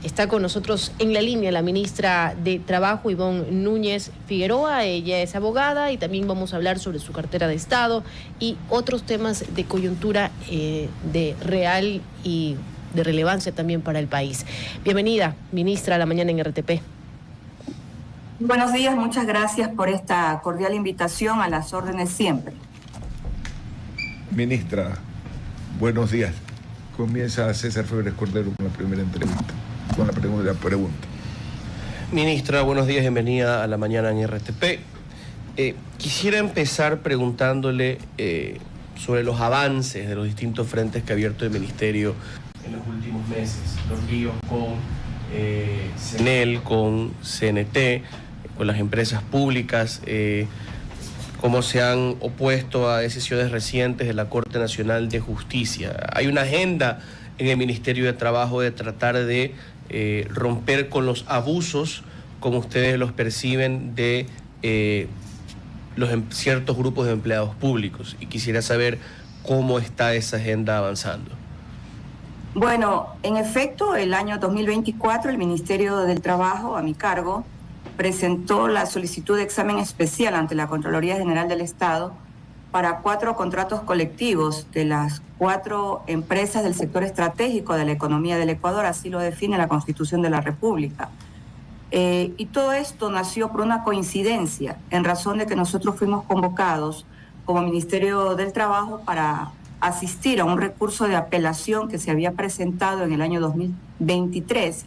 Está con nosotros en la línea la ministra de Trabajo, Ivonne Núñez Figueroa. Ella es abogada y también vamos a hablar sobre su cartera de Estado y otros temas de coyuntura de real y de relevancia también para el país. Bienvenida, ministra, a la mañana en RTP. Buenos días, muchas gracias por esta cordial invitación, a las órdenes siempre. Ministra, buenos días. Comienza César Febres Cordero con la primera entrevista, con la pregunta. Ministra, buenos días, bienvenida a la mañana en RTP. Quisiera empezar preguntándole sobre los avances de los distintos frentes que ha abierto el Ministerio en los últimos meses, los líos con CNEL, con CNT, con las empresas públicas, cómo se han opuesto a decisiones recientes de la Corte Nacional de Justicia. Hay una agenda en el Ministerio de Trabajo de tratar de romper con los abusos, como ustedes los perciben, de ciertos grupos de empleados públicos. Y quisiera saber cómo está esa agenda avanzando. Bueno, en efecto, el año 2024 el Ministerio del Trabajo, a mi cargo, presentó la solicitud de examen especial ante la Contraloría General del Estado para 4 contratos colectivos de las 4 empresas del sector estratégico de la economía del Ecuador, así lo define la Constitución de la República. Y todo esto nació por una coincidencia, en razón de que nosotros fuimos convocados como Ministerio del Trabajo para asistir a un recurso de apelación que se había presentado en el año 2023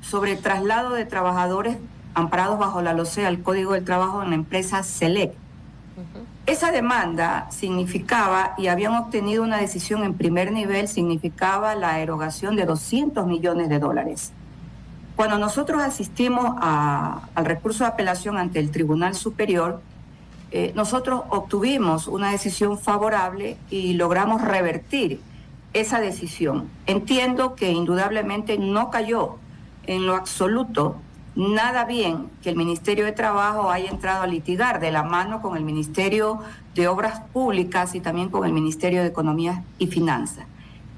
sobre el traslado de trabajadores amparados bajo la LOCEA al Código del Trabajo en la empresa SELEC. Esa demanda significaba, y habían obtenido una decisión en primer nivel, significaba la erogación de $200 millones. Cuando nosotros asistimos al recurso de apelación ante el Tribunal Superior, nosotros obtuvimos una decisión favorable y logramos revertir esa decisión. Entiendo que indudablemente no cayó en lo absoluto nada bien que el Ministerio de Trabajo haya entrado a litigar de la mano con el Ministerio de Obras Públicas y también con el Ministerio de Economía y Finanzas.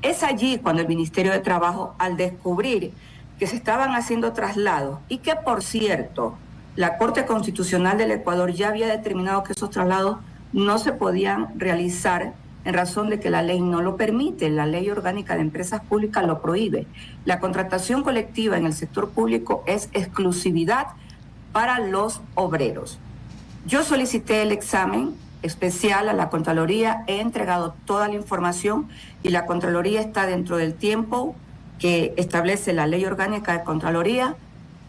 Es allí cuando el Ministerio de Trabajo, al descubrir que se estaban haciendo traslados y que, por cierto, la Corte Constitucional del Ecuador ya había determinado que esos traslados no se podían realizar en razón de que la ley no lo permite, la Ley Orgánica de Empresas Públicas lo prohíbe. La contratación colectiva en el sector público es exclusividad para los obreros. Yo solicité el examen especial a la Contraloría, he entregado toda la información y la Contraloría está dentro del tiempo que establece la Ley Orgánica de Contraloría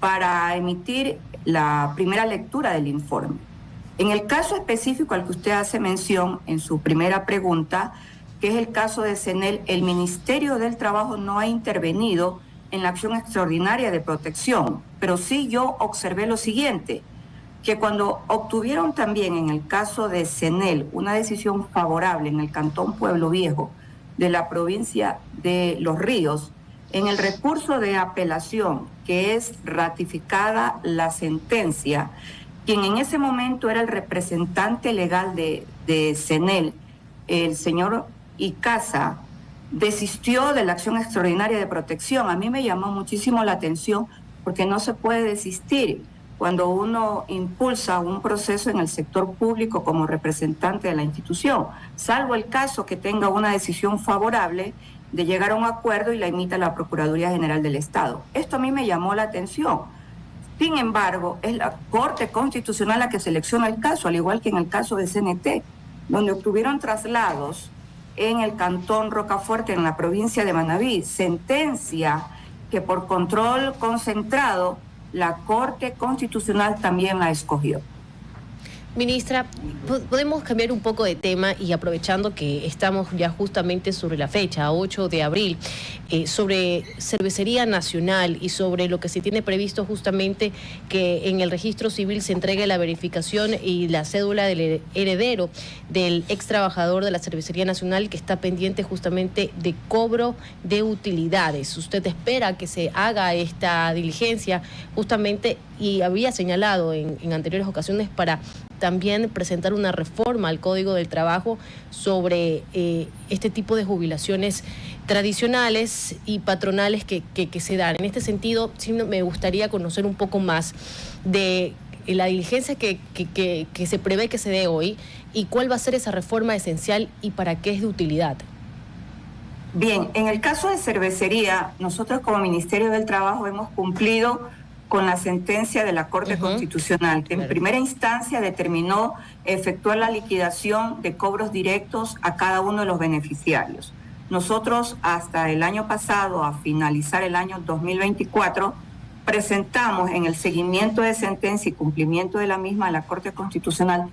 para emitir la primera lectura del informe. En el caso específico al que usted hace mención en su primera pregunta, que es el caso de CNEL, el Ministerio del Trabajo no ha intervenido en la acción extraordinaria de protección, pero sí yo observé lo siguiente, que cuando obtuvieron también en el caso de CNEL una decisión favorable en el Cantón Pueblo Viejo de la provincia de Los Ríos, en el recurso de apelación, que es ratificada la sentencia, quien en ese momento era el representante legal de CNEL, el señor Icaza, desistió de la acción extraordinaria de protección. A mí me llamó muchísimo la atención porque no se puede desistir cuando uno impulsa un proceso en el sector público como representante de la institución, salvo el caso que tenga una decisión favorable de llegar a un acuerdo y la emita la Procuraduría General del Estado. Esto a mí me llamó la atención. Sin embargo, es la Corte Constitucional la que selecciona el caso, al igual que en el caso de CNT, donde obtuvieron traslados en el Cantón Rocafuerte, en la provincia de Manabí, sentencia que por control concentrado la Corte Constitucional también la escogió. Ministra, podemos cambiar un poco de tema y aprovechando que estamos ya justamente sobre la fecha, 8 de abril, sobre Cervecería Nacional y sobre lo que se tiene previsto justamente que en el registro civil se entregue la verificación y la cédula del heredero del ex trabajador de la Cervecería Nacional que está pendiente justamente de cobro de utilidades. ¿Usted espera que se haga esta diligencia justamente y había señalado en anteriores ocasiones para también presentar una reforma al Código del Trabajo sobre este tipo de jubilaciones tradicionales y patronales que se dan. En este sentido, sí me gustaría conocer un poco más de la diligencia que se prevé que se dé hoy y cuál va a ser esa reforma esencial y para qué es de utilidad. Bien, en el caso de cervecería, nosotros como Ministerio del Trabajo hemos cumplido con la sentencia de la Corte Constitucional, que en primera instancia determinó efectuar la liquidación de cobros directos a cada uno de los beneficiarios. Nosotros hasta el año pasado, a finalizar el año 2024, presentamos en el seguimiento de sentencia y cumplimiento de la misma a la Corte Constitucional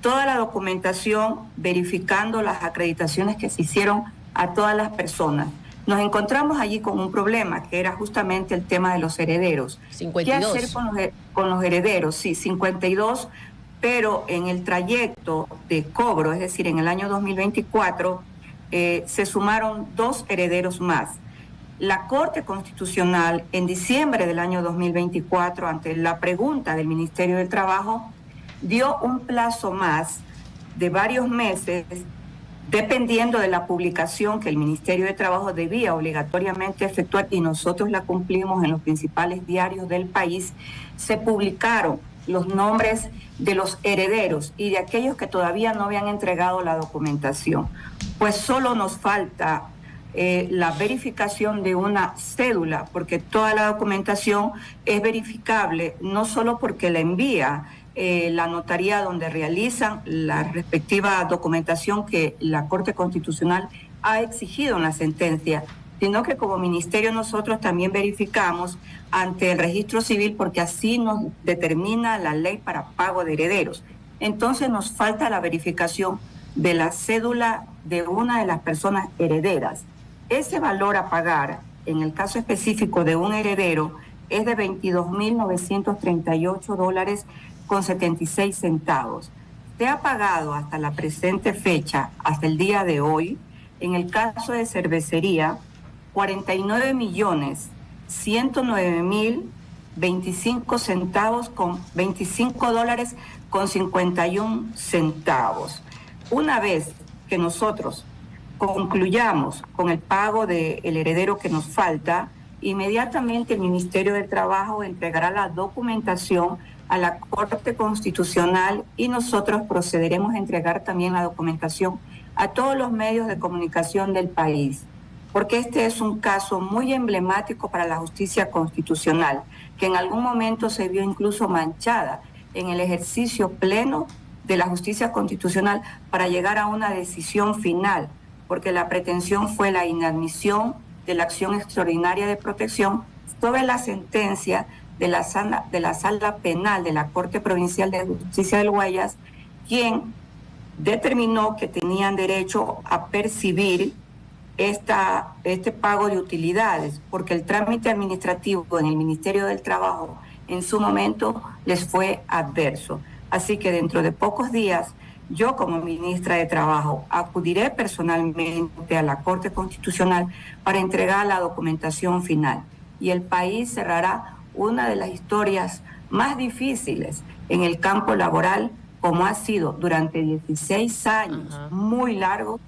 toda la documentación verificando las acreditaciones que se hicieron a todas las personas. Nos encontramos allí con un problema que era justamente el tema de los herederos. 52. ¿Qué hacer con los herederos? Sí, 52, pero en el trayecto de cobro, es decir, en el año 2024, se sumaron 2 herederos más. La Corte Constitucional, en diciembre del año 2024, ante la pregunta del Ministerio del Trabajo, dio un plazo más de varios meses, dependiendo de la publicación que el Ministerio de Trabajo debía obligatoriamente efectuar, y nosotros la cumplimos en los principales diarios del país. Se publicaron los nombres de los herederos y de aquellos que todavía no habían entregado la documentación. Pues solo nos falta la verificación de una cédula, porque toda la documentación es verificable, no solo porque la envía la notaría donde realizan la respectiva documentación que la Corte Constitucional ha exigido en la sentencia, sino que como ministerio nosotros también verificamos ante el registro civil, porque así nos determina la ley para pago de herederos. Entonces nos falta la verificación de la cédula de una de las personas herederas. Ese valor a pagar, en el caso específico de un heredero, es de $22.938.76. Se ha pagado hasta la presente fecha, hasta el día de hoy, en el caso de cervecería, $49.109.025 con $25.51. Una vez que nosotros concluyamos con el pago del heredero que nos falta, inmediatamente el Ministerio del Trabajo entregará la documentación a la Corte Constitucional y nosotros procederemos a entregar también la documentación a todos los medios de comunicación del país, porque este es un caso muy emblemático para la justicia constitucional, que en algún momento se vio incluso manchada en el ejercicio pleno de la justicia constitucional para llegar a una decisión final, porque la pretensión fue la inadmisión de la acción extraordinaria de protección sobre la sentencia de la Sala Penal de la Corte Provincial de Justicia del Guayas, quien determinó que tenían derecho a percibir este pago de utilidades, porque el trámite administrativo en el Ministerio del Trabajo en su momento les fue adverso. Así que dentro de pocos días, yo como ministra de Trabajo acudiré personalmente a la Corte Constitucional para entregar la documentación final. Y el país cerrará una de las historias más difíciles en el campo laboral, como ha sido durante 16 años, muy largos,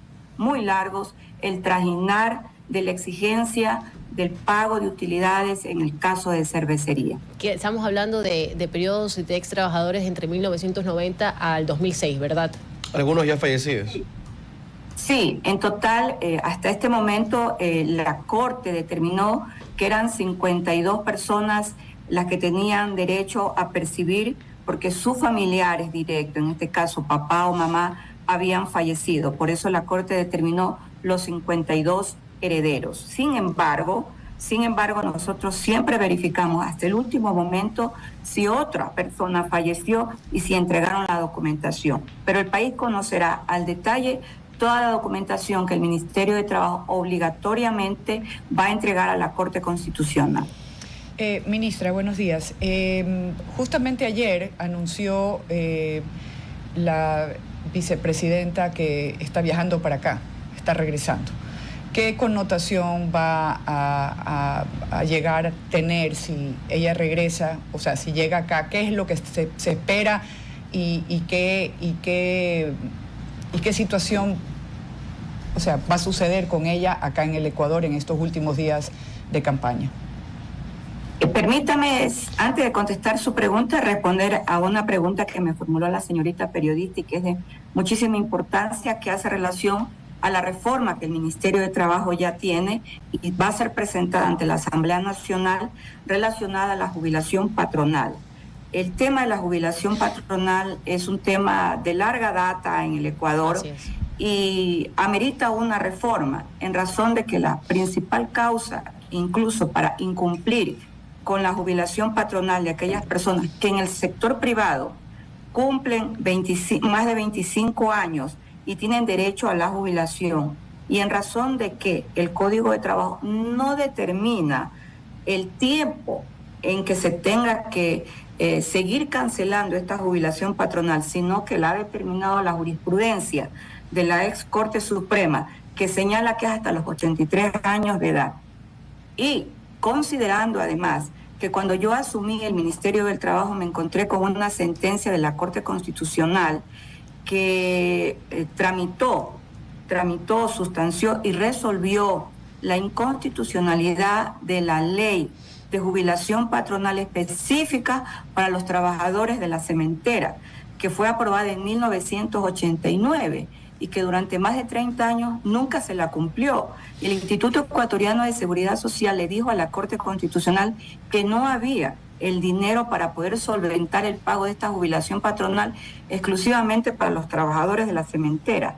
el trajinar de la exigencia del pago de utilidades en el caso de cervecería. Estamos hablando de periodos de ex trabajadores entre 1990 al 2006, ¿verdad? Algunos ya fallecidos. Sí, en total, hasta este momento, la Corte determinó que eran 52 personas las que tenían derecho a percibir, porque sus familiares directos, en este caso papá o mamá, habían fallecido. Por eso la Corte determinó los 52 herederos. Sin embargo, nosotros siempre verificamos hasta el último momento si otra persona falleció y si entregaron la documentación. Pero el país conocerá al detalle toda la documentación que el Ministerio de Trabajo obligatoriamente va a entregar a la Corte Constitucional. Ministra, buenos días. Justamente ayer anunció la vicepresidenta que está viajando para acá, está regresando. ¿Qué connotación va a llegar a tener si ella regresa? O sea, si llega acá, ¿qué es lo que se espera y qué situación o sea, va a suceder con ella acá en el Ecuador en estos últimos días de campaña. Permítame, antes de contestar su pregunta, responder a una pregunta que me formuló la señorita periodista y que es de muchísima importancia, que hace relación a la reforma que el Ministerio de Trabajo ya tiene y va a ser presentada ante la Asamblea Nacional relacionada a la jubilación patronal. El tema de la jubilación patronal es un tema de larga data en el Ecuador y amerita una reforma en razón de que la principal causa, incluso para incumplir con la jubilación patronal de aquellas personas que en el sector privado cumplen más de 25 años y tienen derecho a la jubilación, y en razón de que el Código de Trabajo no determina el tiempo en que se tenga que seguir cancelando esta jubilación patronal, sino que la ha determinado la jurisprudencia de la ex Corte Suprema, que señala que es hasta los 83 años de edad. Y considerando además que cuando yo asumí el Ministerio del Trabajo me encontré con una sentencia de la Corte Constitucional que tramitó, sustanció y resolvió la inconstitucionalidad de la ley de jubilación patronal específica para los trabajadores de la cementera, que fue aprobada en 1989 y que durante más de 30 años nunca se la cumplió. El Instituto Ecuatoriano de Seguridad Social le dijo a la Corte Constitucional que no había el dinero para poder solventar el pago de esta jubilación patronal exclusivamente para los trabajadores de la cementera.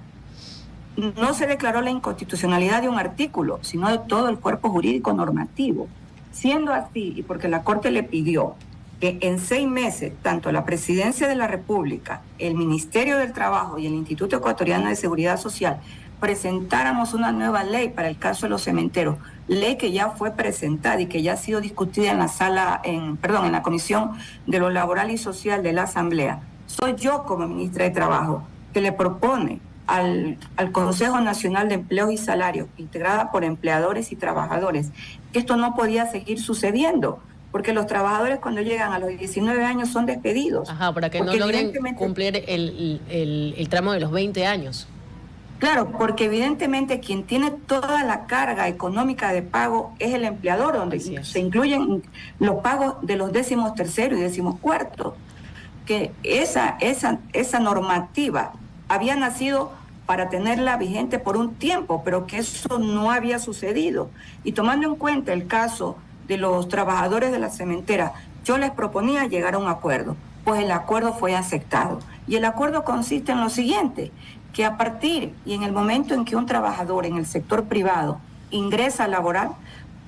No se declaró la inconstitucionalidad de un artículo, sino de todo el cuerpo jurídico normativo. Siendo así, y porque la Corte le pidió que en 6 meses, tanto la Presidencia de la República, el Ministerio del Trabajo y el Instituto Ecuatoriano de Seguridad Social presentáramos una nueva ley para el caso de los cementeros, ley que ya fue presentada y que ya ha sido discutida en la Comisión de lo Laboral y Social de la Asamblea. Soy yo, como ministra de Trabajo, que le propone al Consejo Nacional de Empleo y Salarios, integrada por empleadores y trabajadores, que esto no podía seguir sucediendo, porque los trabajadores cuando llegan a los 19 años son despedidos. Ajá, para que no logren cumplir el tramo de los 20 años. Claro, porque evidentemente quien tiene toda la carga económica de pago es el empleador, donde se incluyen los pagos de los 13º y 14º, que esa normativa había nacido para tenerla vigente por un tiempo, pero que eso no había sucedido. Y tomando en cuenta el caso de los trabajadores de la cementera, yo les proponía llegar a un acuerdo, pues el acuerdo fue aceptado. Y el acuerdo consiste en lo siguiente, que a partir y en el momento en que un trabajador en el sector privado ingresa a laborar,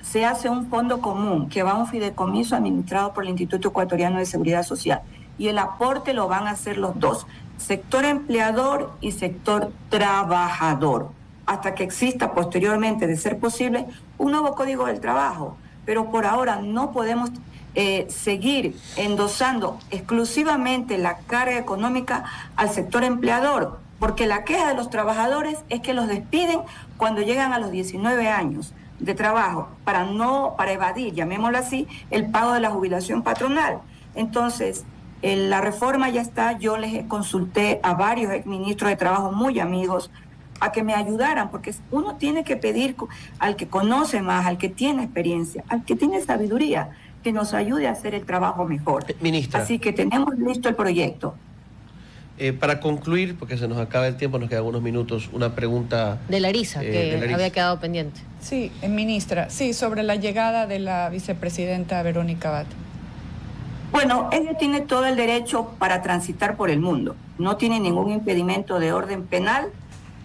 se hace un fondo común que va a un fideicomiso administrado por el Instituto Ecuatoriano de Seguridad Social. Y el aporte lo van a hacer los dos, sector empleador y sector trabajador, hasta que exista posteriormente, de ser posible, un nuevo Código del Trabajo. Pero por ahora no podemos seguir endosando exclusivamente la carga económica al sector empleador, porque la queja de los trabajadores es que los despiden cuando llegan a los 19 años de trabajo para evadir, llamémoslo así, el pago de la jubilación patronal. Entonces, la reforma ya está, yo les consulté a varios exministros de Trabajo muy amigos a que me ayudaran, porque uno tiene que pedir al que conoce más, al que tiene experiencia, al que tiene sabiduría, que nos ayude a hacer el trabajo mejor. Ministra. Así que tenemos listo el proyecto. Para concluir, porque se nos acaba el tiempo, nos quedan unos minutos, una pregunta... De Larisa, que había quedado pendiente. Sí, ministra, sí, sobre la llegada de la vicepresidenta Verónica Abad. Bueno, ella tiene todo el derecho para transitar por el mundo. No tiene ningún impedimento de orden penal,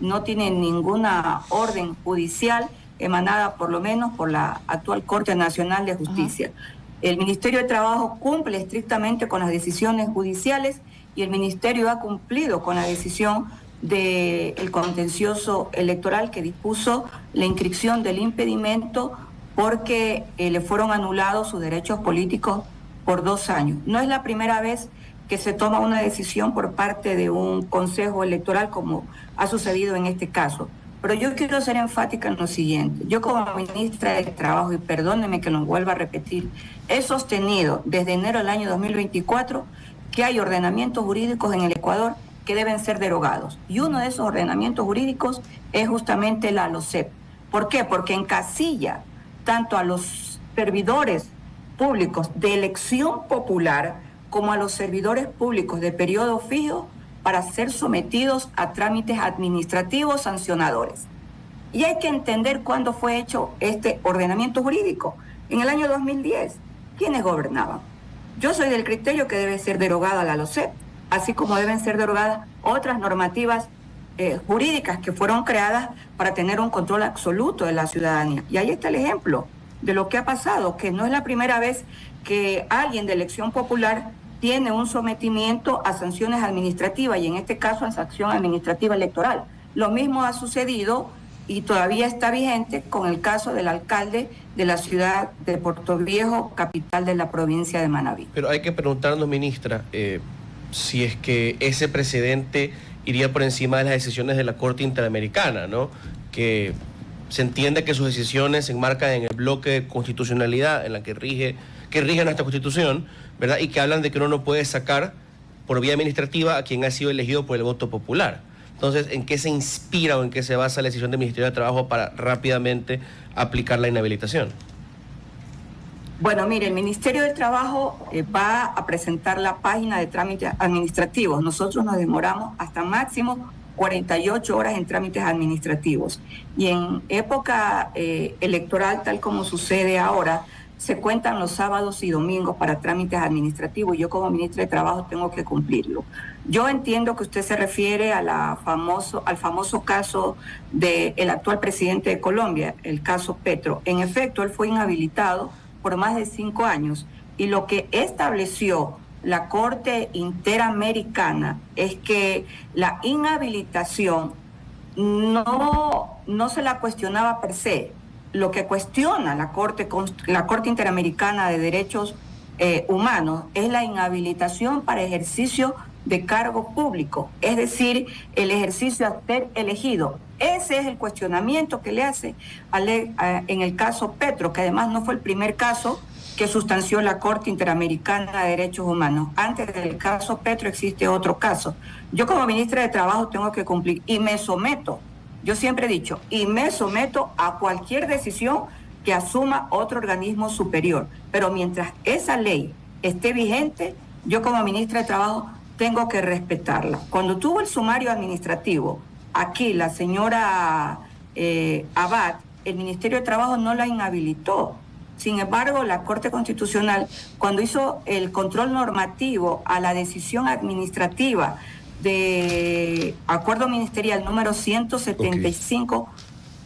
no tiene ninguna orden judicial emanada por lo menos por la actual Corte Nacional de Justicia. El Ministerio de Trabajo cumple estrictamente con las decisiones judiciales y el Ministerio ha cumplido con la decisión del contencioso electoral que dispuso la inscripción del impedimento porque le fueron anulados sus derechos políticos por 2 años. No es la primera vez que se toma una decisión por parte de un consejo electoral como ha sucedido en este caso. Pero yo quiero ser enfática en lo siguiente. Yo como ministra de Trabajo, y perdóneme que lo vuelva a repetir, he sostenido desde enero del año 2024 que hay ordenamientos jurídicos en el Ecuador que deben ser derogados. Y uno de esos ordenamientos jurídicos es justamente la LOCEP. ¿Por qué? Porque encasilla tanto a los servidores públicos de elección popular como a los servidores públicos de periodo fijo para ser sometidos a trámites administrativos sancionadores. Y hay que entender cuándo fue hecho este ordenamiento jurídico. En el año 2010, ¿quiénes gobernaban? Yo soy del criterio que debe ser derogada la LOCEP, así como deben ser derogadas otras normativas jurídicas que fueron creadas para tener un control absoluto de la ciudadanía. Y ahí está el ejemplo de lo que ha pasado, que no es la primera vez que alguien de elección popular tiene un sometimiento a sanciones administrativas, y en este caso a sanción administrativa electoral. Lo mismo ha sucedido y todavía está vigente con el caso del alcalde de la ciudad de Puerto Viejo, capital de la provincia de Manabí. Pero hay que preguntarnos, ministra, si es que ese precedente iría por encima de las decisiones de la Corte Interamericana, ¿no? Que se entiende que sus decisiones se enmarcan en el bloque de constitucionalidad en la que rige nuestra Constitución, ¿verdad? Y que hablan de que uno no puede sacar por vía administrativa a quien ha sido elegido por el voto popular. Entonces, ¿en qué se inspira o en qué se basa la decisión del Ministerio de Trabajo para rápidamente aplicar la inhabilitación? Bueno, mire, el Ministerio del Trabajo va a presentar la página de trámites administrativos. Nosotros nos demoramos hasta máximo 48 horas en trámites administrativos. Y en época electoral, tal como sucede ahora, se cuentan los sábados y domingos para trámites administrativos, y yo como ministra de Trabajo tengo que cumplirlo. Yo entiendo que usted se refiere a al famoso caso del actual presidente de Colombia, el caso Petro. En efecto, él fue inhabilitado por más de 5 años, y lo que estableció la Corte Interamericana es que la inhabilitación no se la cuestionaba per se. Lo que cuestiona la Corte Interamericana de Derechos Humanos es la inhabilitación para ejercicio de cargo público, es decir, el ejercicio a ser elegido. Ese es el cuestionamiento que le hace en el caso Petro, que además no fue el primer caso que sustanció la Corte Interamericana de Derechos Humanos. Antes del caso Petro existe otro caso. Yo como ministra de Trabajo tengo que cumplir y me someto. Yo siempre he dicho, y me someto a cualquier decisión que asuma otro organismo superior. Pero mientras esa ley esté vigente, yo como ministra de Trabajo tengo que respetarla. Cuando tuvo el sumario administrativo, aquí la señora Abad, el Ministerio de Trabajo no la inhabilitó. Sin embargo, la Corte Constitucional, cuando hizo el control normativo a la decisión administrativa de acuerdo ministerial número 175,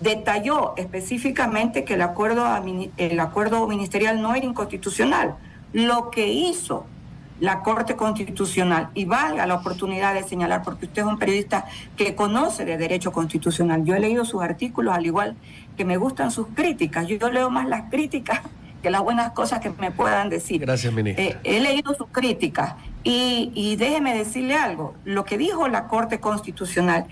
detalló específicamente que el acuerdo ministerial no era inconstitucional. Lo que hizo la Corte Constitucional, y valga la oportunidad de señalar, porque usted es un periodista que conoce de derecho constitucional, yo he leído sus artículos, al igual que me gustan sus críticas. Yo leo más las críticas que las buenas cosas que me puedan decir. Gracias, ministra. He leído sus críticas y déjeme decirle algo. Lo que dijo la Corte Constitucional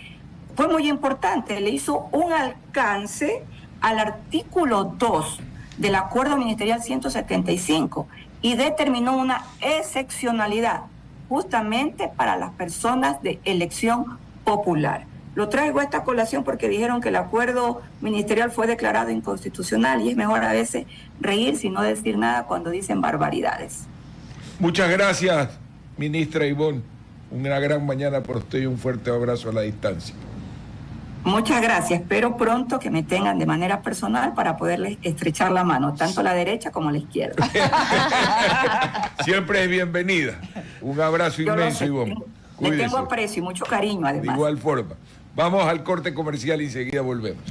fue muy importante. Le hizo un alcance al artículo 2 del Acuerdo Ministerial 175 y determinó una excepcionalidad justamente para las personas de elección popular. Lo traigo a esta colación porque dijeron que el acuerdo ministerial fue declarado inconstitucional, y es mejor a veces reírse y no decir nada cuando dicen barbaridades. Muchas gracias, ministra Ivonne. Una gran mañana por usted y un fuerte abrazo a la distancia. Muchas gracias. Espero pronto que me tengan de manera personal para poderles estrechar la mano, tanto la derecha como la izquierda. Siempre es bienvenida. Un abrazo inmenso, Ivonne. Le tengo aprecio y mucho cariño, además. De igual forma. Vamos al corte comercial y enseguida volvemos.